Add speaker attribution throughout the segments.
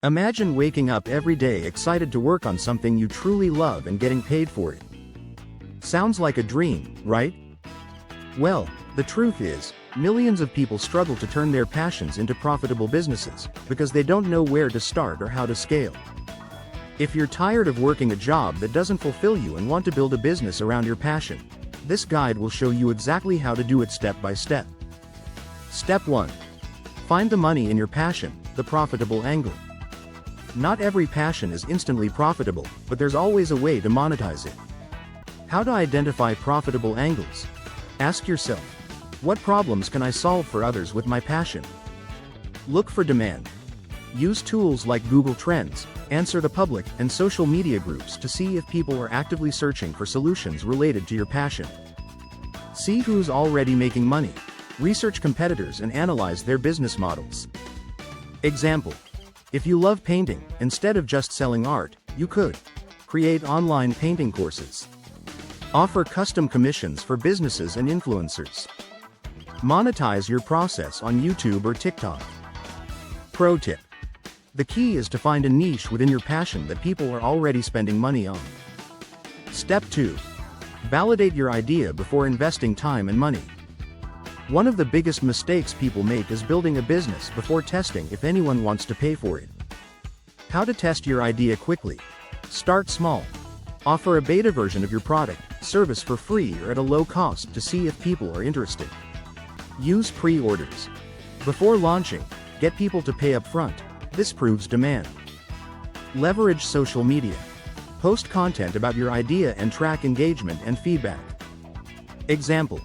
Speaker 1: Imagine waking up every day excited to work on something you truly love and getting paid for it. Sounds like a dream, right? Well, the truth is, millions of people struggle to turn their passions into profitable businesses because they don't know where to start or how to scale. If you're tired of working a job that doesn't fulfill you and want to build a business around your passion, this guide will show you exactly how to do it step by step. Step 1. Find the money in your passion, the profitable angle. Not every passion is instantly profitable, but there's always a way to monetize it. How to identify profitable angles? Ask yourself, what problems can I solve for others with my passion? Look for demand. Use tools like Google Trends, Answer the Public, and social media groups to see if people are actively searching for solutions related to your passion. See who's already making money. Research competitors and analyze their business models. Example: if you love painting, instead of just selling art, you could create online painting courses. Offer custom commissions for businesses and influencers. Monetize your process on YouTube or TikTok. Pro tip: the key is to find a niche within your passion that people are already spending money on. Step 2. Validate your idea before investing time and money. One of the biggest mistakes people make is building a business before testing if anyone wants to pay for it. How to test your idea quickly? Start small. Offer a beta version of your product, service for free or at a low cost to see if people are interested. Use pre-orders. Before launching, get people to pay up front. This proves demand. Leverage social media. Post content about your idea and track engagement and feedback. Example: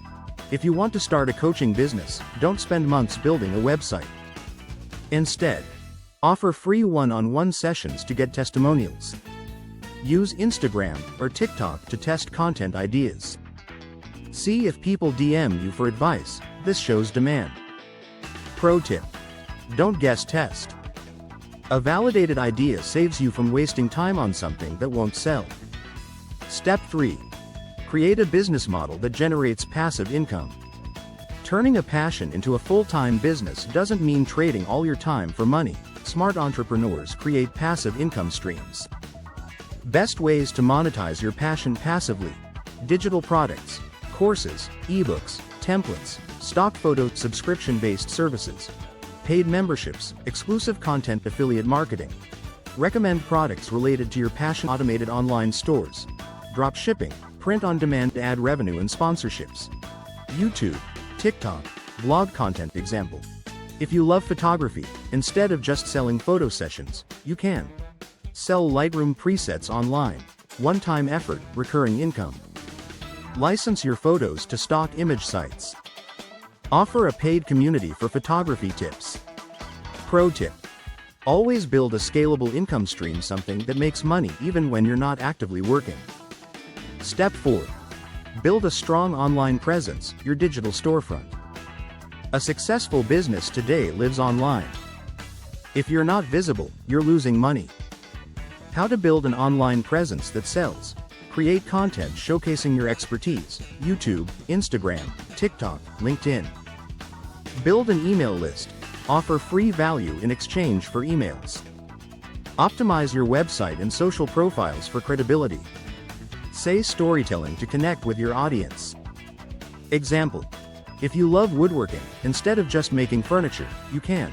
Speaker 1: if you want to start a coaching business, don't spend months building a website. Instead, offer free one-on-one sessions to get testimonials. Use Instagram or TikTok to test content ideas. See if people DM you for advice. This shows demand. Pro tip: don't guess test. A validated idea saves you from wasting time on something that won't sell. Step 3. Create a business model that generates passive income. Turning a passion into a full-time business doesn't mean trading all your time for money. Smart entrepreneurs create passive income streams. Best ways to monetize your passion passively: digital products, courses, ebooks, templates, stock photo, subscription-based services, paid memberships, exclusive content, affiliate marketing. Recommend products related to your passion, automated online stores, drop shipping, print on demand, ad revenue and sponsorships. YouTube, TikTok, blog content. Example: if you love photography, instead of just selling photo sessions, you can sell Lightroom presets online. One-time effort, recurring income. License your photos to stock image sites. Offer a paid community for photography tips. Pro tip: always build a scalable income stream, something that makes money even when you're not actively working. Step 4. Build a strong online presence, your digital storefront. A successful business today lives online. If you're not visible, you're losing money. How to build an online presence that sells? Create content showcasing your expertise: YouTube, Instagram, TikTok, LinkedIn. Build an email list. Offer free value in exchange for emails. Optimize your website and social profiles for credibility. Say storytelling to connect with your audience. Example: if you love woodworking, instead of just making furniture, you can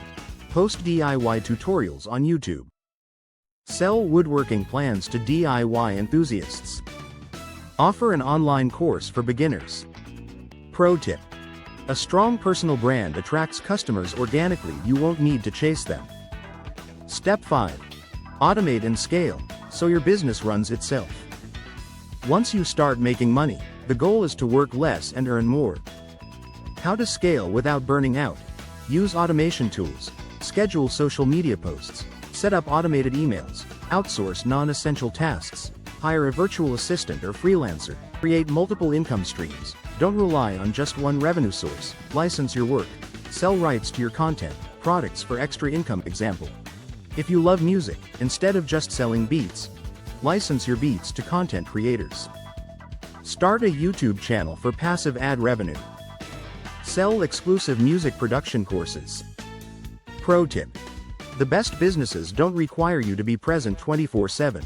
Speaker 1: post DIY tutorials on YouTube. Sell woodworking plans to DIY enthusiasts. Offer an online course for beginners. Pro tip: a strong personal brand attracts customers organically. You won't need to chase them. Step 5. Automate and scale, so your business runs itself. Once you start making money, the goal is to work less and earn more. How to scale without burning out? Use automation tools. Schedule social media posts. Set up automated emails. Outsource non-essential tasks. Hire a virtual assistant or freelancer. Create multiple income streams. Don't rely on just one revenue source. License your work. Sell rights to your content, products for extra income. Example: if you love music, instead of just selling beats, license your beats to content creators. Start a YouTube channel for passive ad revenue. Sell exclusive music production courses. Pro tip: The best businesses don't require you to be present 24/7.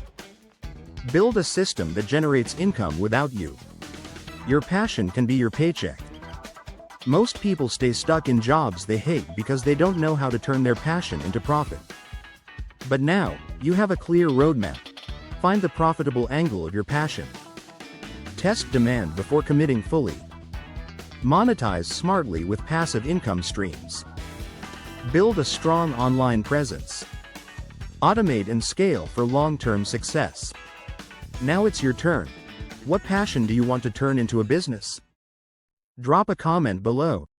Speaker 1: Build a system that generates income without you. Your passion can be your paycheck. Most people stay stuck in jobs they hate because they don't know how to turn their passion into profit. But now, you have a clear roadmap. Find the profitable angle of your passion. Test demand before committing fully. Monetize smartly with passive income streams. Build a strong online presence. Automate and scale for long-term success. Now it's your turn. What passion do you want to turn into a business? Drop a comment below.